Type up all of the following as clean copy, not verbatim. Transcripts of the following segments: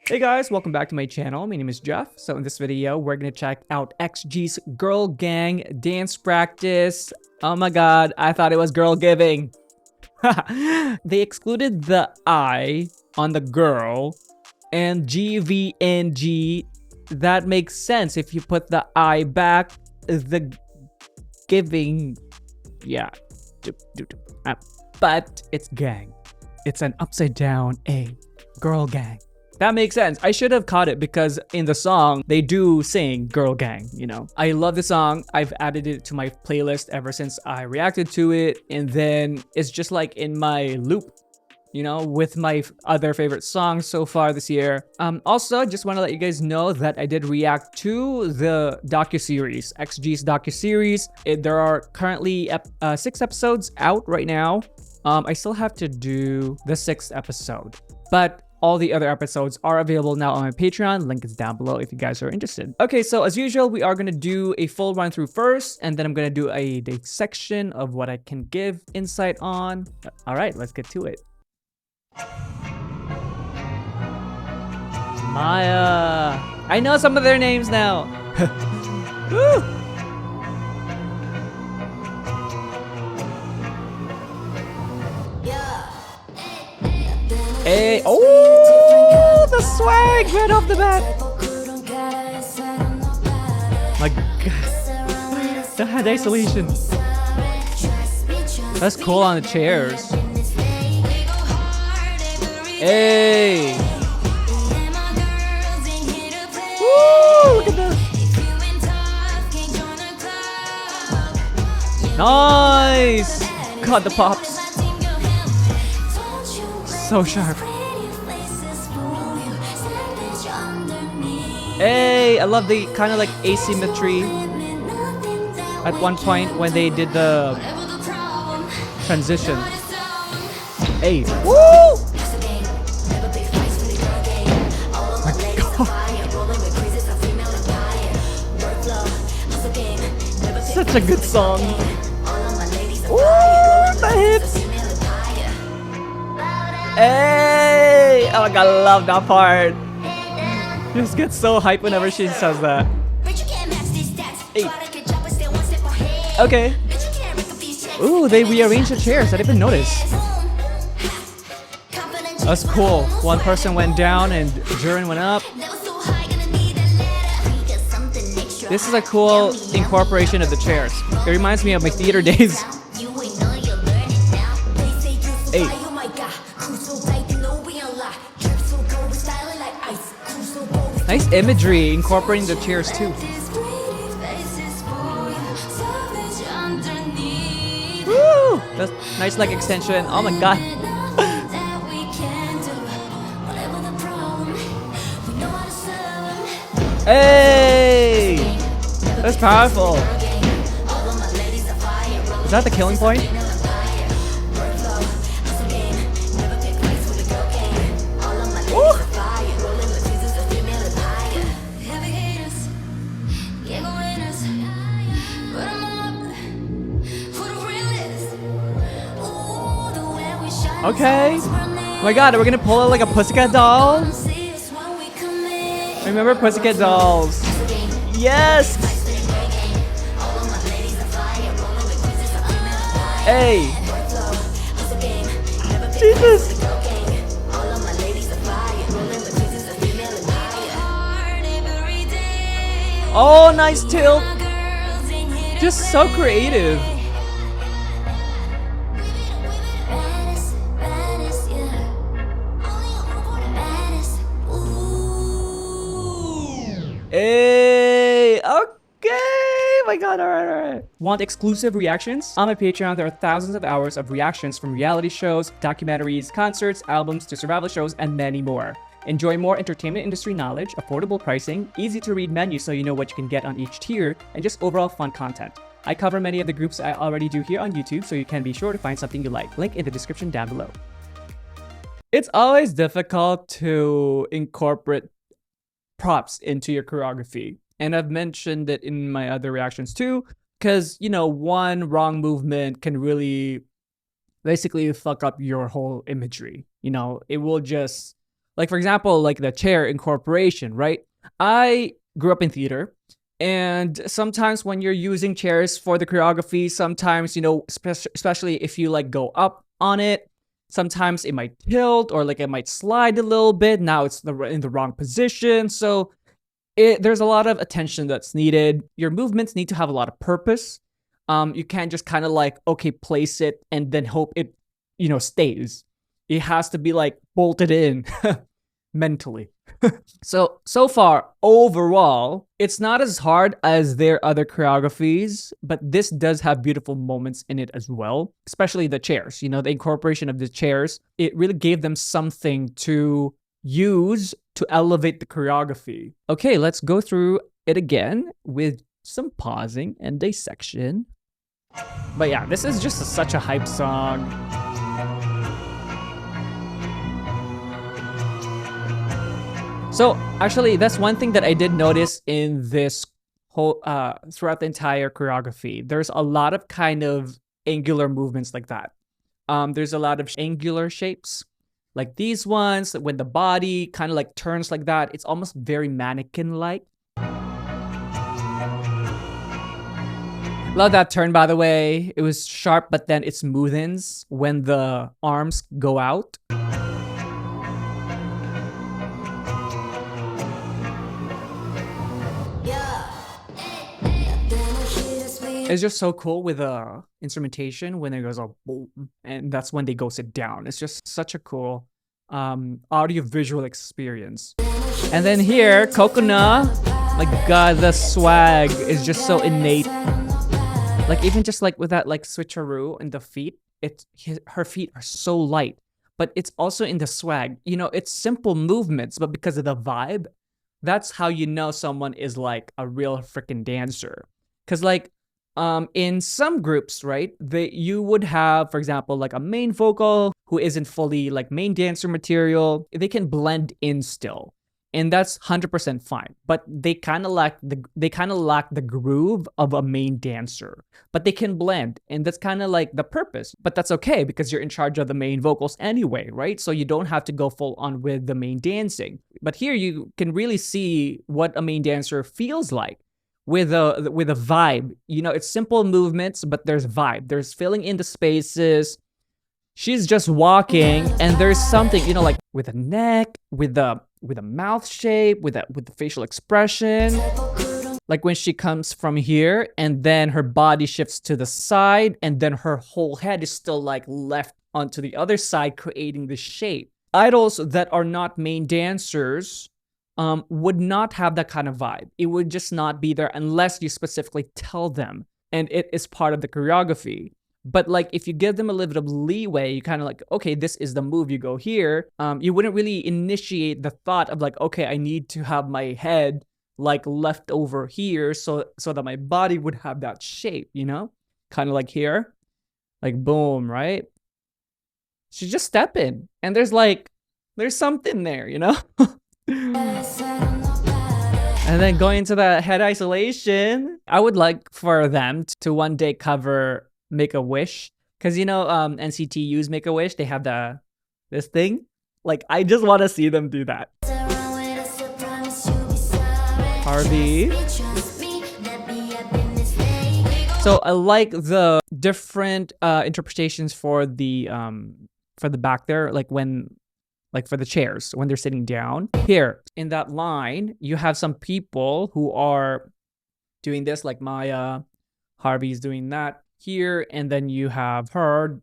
Hey guys, welcome back to my channel. My name is Jeff. So in this video, we're gonna check out XG's Girl Gang dance practice. Oh my god, I thought it was girl giving. They excluded the I on the girl and GVNG. That makes sense if you put the I back, the giving, yeah. But it's gang. It's an upside down A, girl gang. That makes sense. I should have caught it because in the song, they do sing Girl Gang, you know. I love the song. I've added it to my playlist ever since I reacted to it. And then it's just like in my loop, you know, with my other favorite songs so far this year. Also, just want to let you guys know that I did react to the docuseries, XG's docuseries. There are currently 6 episodes out right now. I still have to do the 6th episode, but all the other episodes are available now on my Patreon. Link is down below if you guys are interested. Okay, so as usual, we are going to do a full run through first, and then I'm going to do a dissection of what I can give insight on. All right, let's get to it. Maya. I know some of their names now. Woo! Hey, oh, the swag right off the bat. My god, the head isolation. That's cool on the chairs. Hey. Woo, look at that. Nice. God, the pops. So sharp. Hey, I love the kind of like asymmetry at one point when they did the transition. Hey, woo! My God. Such a good song. Ooh, the hips. Hey! Oh my god, I love that part. Just gets so hype whenever she says that. Hey. Okay. Ooh, they rearranged the chairs. I didn't even notice. That's cool. One person went down and Jiren went up. This is a cool incorporation of the chairs. It reminds me of my theater days. Hey. Nice imagery incorporating the chairs too. Woo! That's nice leg extension. Oh my god. Hey! That's powerful. Is that the killing point? Woo! Okay. Oh my god, we're gonna pull out like a pussycat doll? Remember pussycat dolls? Yes! Hey! Jesus! Oh, nice tilt! Just so creative. Hey, okay, my god, all right. Want exclusive reactions? On my Patreon, there are thousands of hours of reactions from reality shows, documentaries, concerts, albums, to survival shows, and many more. Enjoy more entertainment industry knowledge, affordable pricing, easy to read menus so you know what you can get on each tier, and just overall fun content. I cover many of the groups I already do here on YouTube, so you can be sure to find something you like. Link in the description down below. It's always difficult to incorporate props into your choreography. And I've mentioned it in my other reactions too, because, you know, one wrong movement can really basically fuck up your whole imagery. You know, it will just Like, for example, like the chair incorporation, right? I grew up in theater, and sometimes when you're using chairs for the choreography, sometimes, especially if you like go up on it, sometimes it might tilt or like it might slide a little bit. Now it's in the wrong position. So there's a lot of attention that's needed. Your movements need to have a lot of purpose. You can't just kind of like, okay, place it and then hope it, stays. It has to be like bolted in mentally. So far, overall, it's not as hard as their other choreographies, but this does have beautiful moments in it as well, especially the chairs. The incorporation of the chairs, it really gave them something to use to elevate the choreography. Okay, let's go through it again with some pausing and dissection. But yeah, this is just such a hype song. So actually, that's one thing that I did notice in this whole throughout the entire choreography. There's a lot of kind of angular movements like that. There's a lot of angular shapes, like these ones. When the body kind of like turns like that, it's almost very mannequin-like. Love that turn, by the way. It was sharp, but then it smoothens when the arms go out. It's just so cool with the instrumentation when it goes all boom, and that's when they go sit down. It's just such a cool audio-visual experience. And then here, Coconut, my God, the swag is just so innate. Like even just like with that like switcheroo in the feet, her feet are so light, but it's also in the swag. It's simple movements, but because of the vibe, that's how you know someone is like a real freaking dancer. Because like in some groups, right, you would have, for example, like a main vocal who isn't fully like main dancer material. They can blend in still, and that's 100% fine. But they kind of lack the groove of a main dancer. But they can blend, and that's kind of like the purpose. But that's okay because you're in charge of the main vocals anyway, right? So you don't have to go full on with the main dancing. But here you can really see what a main dancer feels like. With a vibe. It's simple movements, but there's vibe. There's filling in the spaces. She's just walking, and there's something, like with the neck, with the mouth shape, with the facial expression. Like when she comes from here, and then her body shifts to the side, and then her whole head is still like left onto the other side, creating the shape. Idols that are not main dancers would not have that kind of vibe. It would just not be there unless you specifically tell them, and it is part of the choreography. But like if you give them a little bit of leeway, you kind of like, okay, this is the move, you go here. You wouldn't really initiate the thought of like, okay, I need to have my head like left over here so that my body would have that shape, kind of like here, like boom, right? She's just stepping, and there's something there, And then going into the head isolation, I would like for them to one day cover Make-A-Wish, because NCTU's Make-A-Wish, they have this thing. Like I just want to see them do that. Harvey. So I like the different interpretations for the back there, like for the chairs when they're sitting down. Here in that line, you have some people who are doing this, like Maya, Harvey's doing that here, and then you have her,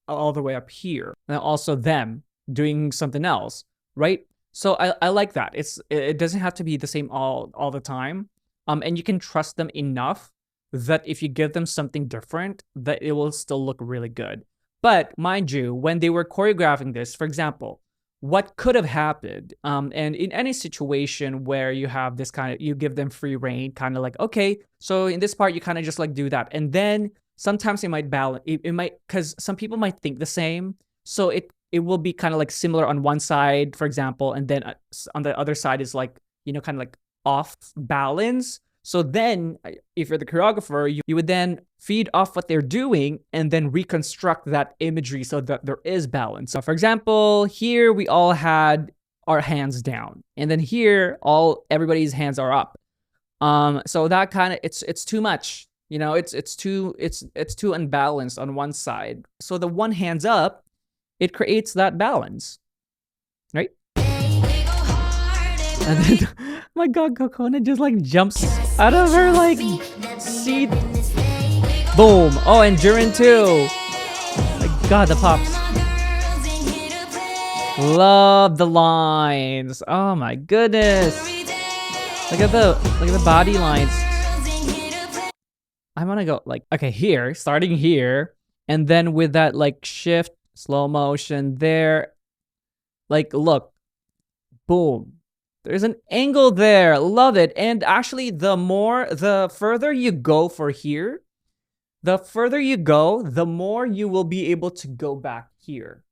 all the way up here, and also them doing something else, right? So I like that. It doesn't have to be the same all the time, and you can trust them enough that if you give them something different, that it will still look really good. But mind you, when they were choreographing this, for example, what could have happened, and in any situation where you have this kind of, you give them free reign, kind of like, okay, so in this part you kind of just like do that, and then sometimes it might balance, it might, because some people might think the same, so it will be kind of like similar on one side, for example, and then on the other side is like, kind of like off balance. So then if you're the choreographer, you would then feed off what they're doing and then reconstruct that imagery so that there is balance. So for example, here we all had are hands down, and then here everybody's hands are up. So that kind of it's too much, you know. It's too unbalanced on one side. So the one hands up, it creates that balance, right? And then, my God, Kokona just like jumps out of her like seat. Boom. Oh, and Jiren too. My God, the pops. Love the lines. Oh my goodness. Look at the body lines. I want to go like, okay, here, starting here, and then with that like shift, slow motion there. Like, look, boom. There's an angle there. Love it. And actually, the further you go for here, the further you go, the more you will be able to go back here,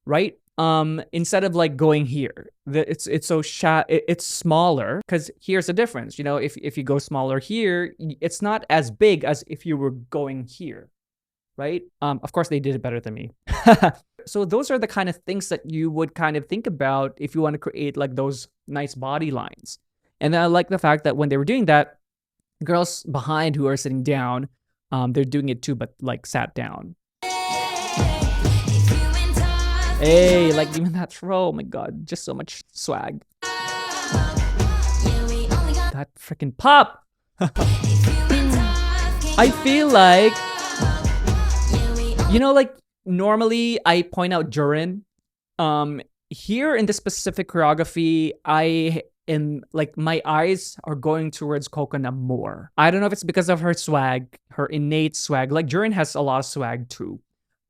right? Instead of like going here, it's smaller, because here's the difference. You know, if you go smaller here, it's not as big as if you were going here, right? Of course, they did it better than me. So those are the kind of things that you would kind of think about if you want to create like those nice body lines. And I like the fact that when they were doing that, girls behind who are sitting down, they're doing it too, but like sat down. Hey, like even that throw, oh my God, just so much swag. That freaking pop. I feel like, you know, like normally I point out Jiren. Here in this specific choreography, like my eyes are going towards Kokona more. I don't know if it's because of her swag, her innate swag. Like Jiren has a lot of swag too.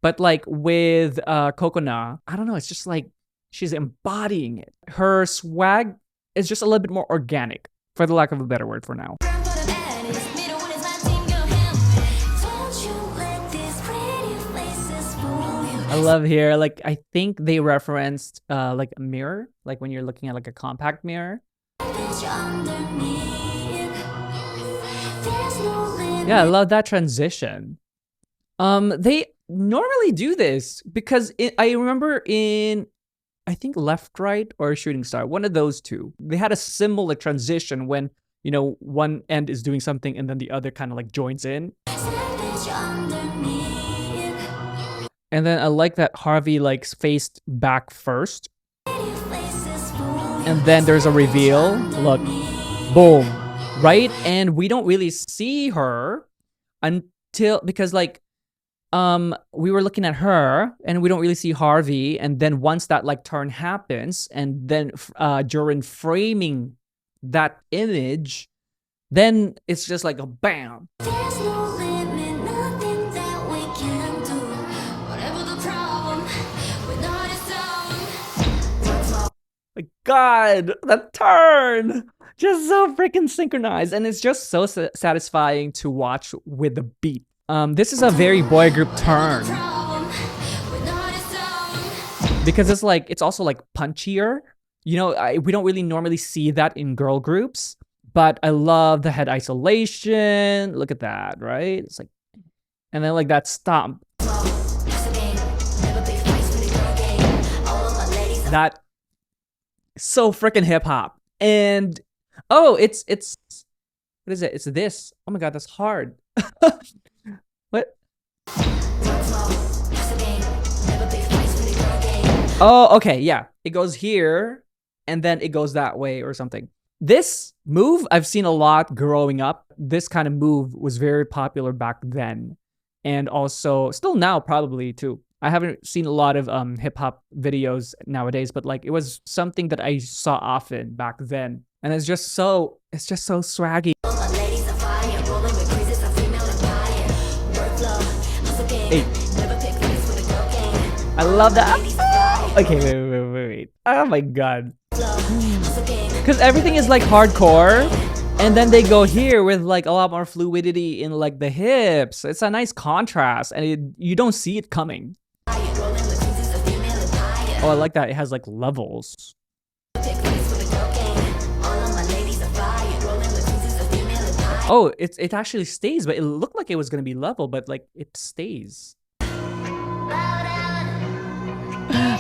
But like with Kokona, I don't know, it's just like she's embodying it. Her swag is just a little bit more organic, for the lack of a better word for now. I love here, like I think they referenced like a mirror, like when you're looking at like a compact mirror. Yeah, I love that transition. They normally do this because I remember in, I think Left Right or Shooting Star, one of those two, they had a similar transition when, you know, one end is doing something and then the other kind of like joins in. And then I like that Harvey like faced back first. And then there's a reveal. Look, boom, right? And we don't really see her until, because like, we were looking at her and we don't really see Harvey. And then once that like turn happens and then Jiren framing that image, then it's just like a bam. There's no limit, nothing that we can do. Whatever the problem, we're not my God, that turn! Just so freaking synchronized. And it's just so satisfying to watch with the beat. This is a very boy group turn. Because it's like, it's also like punchier. You know, we don't really normally see that in girl groups. But I love the head isolation. Look at that, right? It's like, and then like that stomp. That so freaking hip hop. And oh, it's what is it? It's this. Oh my God, that's hard. What? Oh, okay, yeah. It goes here and then it goes that way or something. This move I've seen a lot growing up. This kind of move was very popular back then. And also still now probably too. I haven't seen a lot of hip hop videos nowadays, but like it was something that I saw often back then. And it's just so swaggy. Hey. I love that. Okay, wait. Oh my God. Because everything is like hardcore. And then they go here with like a lot more fluidity in like the hips. It's a nice contrast and you don't see it coming. Oh, I like that. It has like levels. Oh, it actually stays, but it looked like it was gonna be level, but like it stays.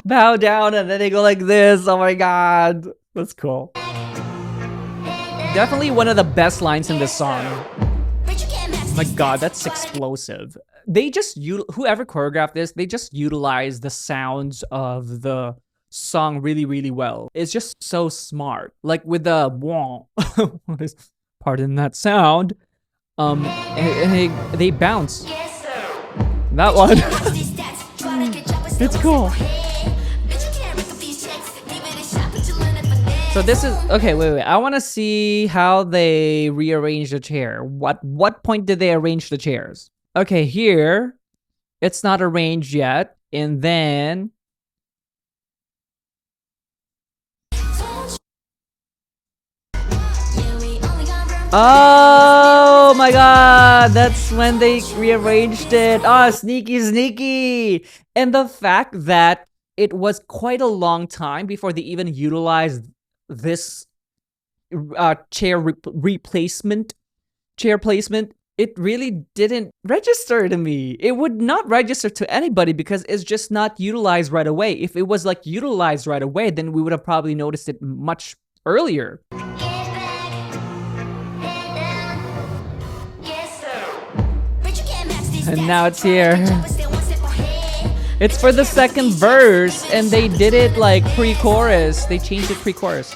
bow down and then they go like this. Oh my god, that's cool. Definitely one of the best lines in this song. My god, that's explosive. They just, whoever choreographed this, they just utilized the sounds of the song really, really well. It's just so smart. Like with the wah, pardon that sound. And they bounce. That one. It's cool. So this is okay. Wait. I want to see how they rearrange the chair. What point did they arrange the chairs? Okay, here it's not arranged yet, and then oh my god, that's when they rearranged it. Oh, sneaky. And the fact that it was quite a long time before they even utilized this chair placement, it really didn't register to me. It would not register to anybody because it's just not utilized right away. If it was like utilized right away, then we would have probably noticed it much earlier. And now it's here. It's for the second verse, and they did it like pre-chorus. They changed it pre-chorus.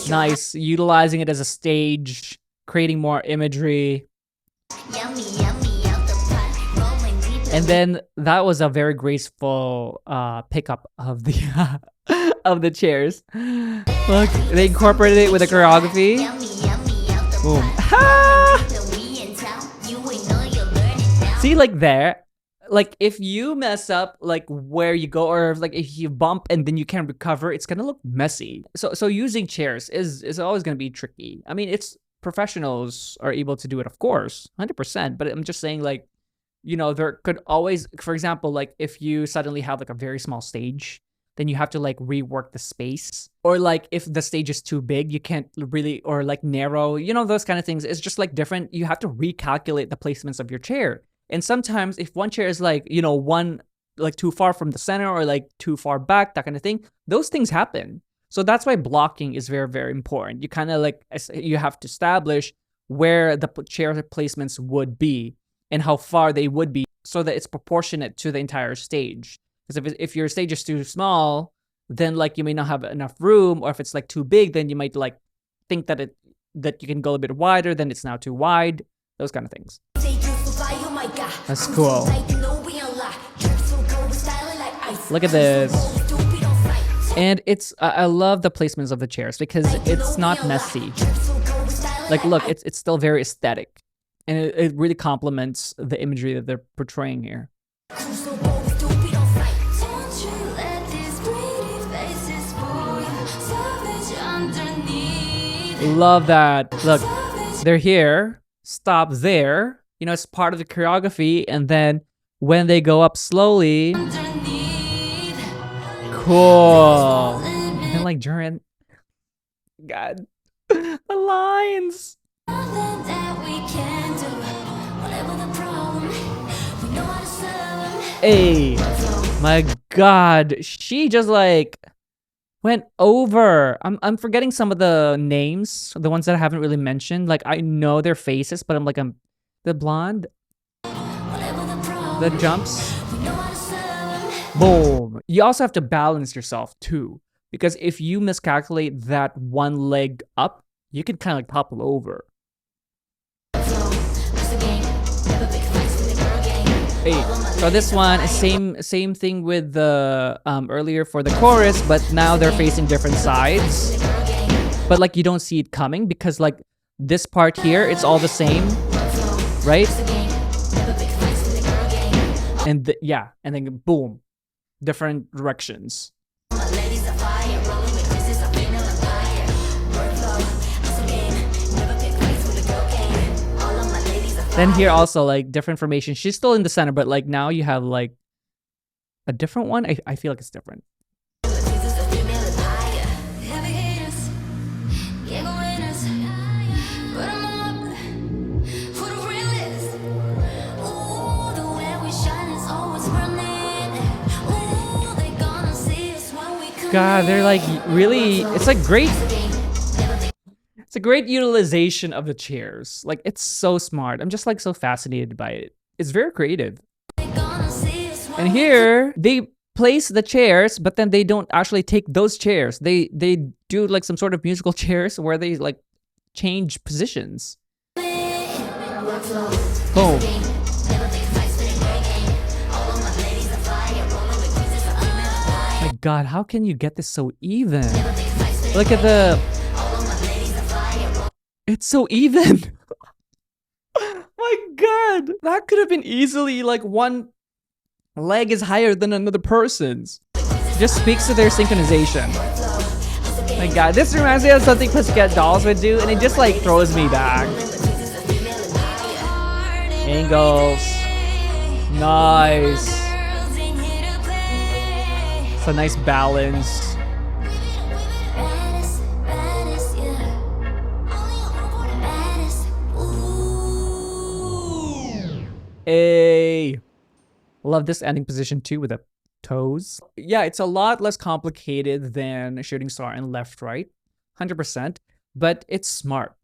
Nice, utilizing it as a stage, creating more imagery. And then that was a very graceful pickup of the of the chairs. Look, they incorporated it with a choreography. Boom. See, like there, like if you mess up like where you go, or like if you bump and then you can't recover, it's gonna look messy. So using chairs is always gonna be tricky. I mean, it's professionals are able to do it, of course, 100%. But I'm just saying, like, you know, there could always, for example, like if you suddenly have like a very small stage, then you have to like rework the space. Or like if the stage is too big, you can't really, or like narrow, you know, those kind of things. It's just like different. You have to recalculate the placements of your chair. And sometimes if one chair is like, you know, one like too far from the center or like too far back, that kind of thing, those things happen. So that's why blocking is very, very important. You kind of like, you have to establish where the chair placements would be and how far they would be so that it's proportionate to the entire stage. Because if your stage is too small, then like you may not have enough room, or if it's like too big, then you might like think that you can go a bit wider, then it's now too wide. Those kind of things. That's cool. Look at this. And it's I love the placements of the chairs because it's not messy. Like look, it's still very aesthetic, and it really complements the imagery that they're portraying here. Love that. Look, they're here, stop there. You know, it's part of the choreography. And then when they go up slowly, cool. And then like during, God, the lines. Hey, my God, she just like went over. I'm forgetting some of the names, the ones that I haven't really mentioned. Like I know their faces, but I'm the blonde, the jumps. Boom. You also have to balance yourself too, because if you miscalculate that one leg up, you can kind of like topple over. Hey, so this one is same thing with the earlier for the chorus, but now they're facing different sides. But like you don't see it coming because like this part here, it's all the same, right? And yeah, and then boom, different directions. Then here also like different formation. She's still in the center, but like now you have like a different one. I feel like it's different. God, they're like really, it's like great. It's a great utilization of the chairs. Like, it's so smart. I'm just like so fascinated by it. It's very creative. And here they place the chairs, but then they don't actually take those chairs. They do like some sort of musical chairs where they like change positions. Boom. My God, how can you get this so even? Look at the... It's so even. My God, that could have been easily like one leg is higher than another person's. Just speaks to their synchronization. My God, this reminds me of something Pussycat Dolls would do, and it just like throws me back. Angles. Nice. It's a nice balance. Hey, love this ending position too with the toes. Yeah, it's a lot less complicated than shooting star and left right, 100%. But it's smart.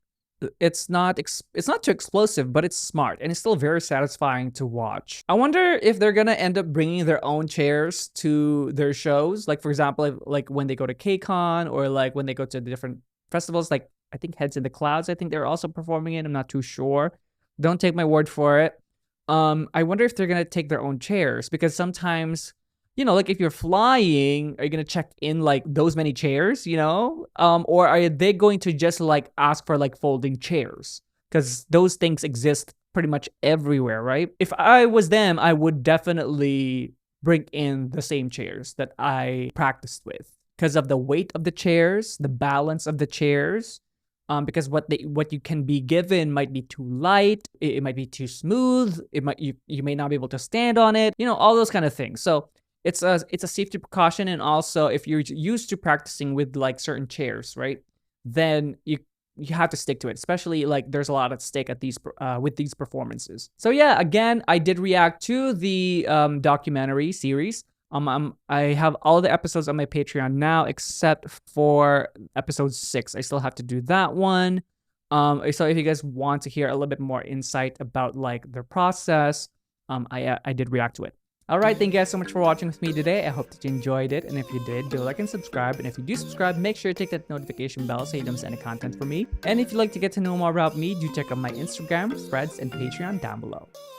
It's not too explosive, but it's smart and it's still very satisfying to watch. I wonder if they're gonna end up bringing their own chairs to their shows. Like for example, if, like when they go to KCON or like when they go to the different festivals. Like I think Heads in the Clouds. I think they're also performing it. I'm not too sure. Don't take my word for it. I wonder if they're gonna take their own chairs, because sometimes, you know, like if you're flying, are you gonna check in like those many chairs, you know? Or are they going to just like ask for like folding chairs? Because those things exist pretty much everywhere, right? If I was them, I would definitely bring in the same chairs that I practiced with, because of the weight of the chairs, the balance of the chairs. Because what you can be given might be too light, it might be too smooth, you may not be able to stand on it, you know, all those kind of things. So it's a safety precaution, and also if you're used to practicing with like certain chairs, right, then you have to stick to it. Especially like there's a lot at stake at these with these performances. So yeah, again, I did react to the documentary series. I have all the episodes on my Patreon now, except for episode 6. I still have to do that one. So if you guys want to hear a little bit more insight about like their process, I did react to it. All right, thank you guys so much for watching with me today. I hope that you enjoyed it, and if you did, do like and subscribe. And if you do subscribe, make sure to take that notification bell so you don't miss any content from me. And if you'd like to get to know more about me, do check out my Instagram, threads, and Patreon down below.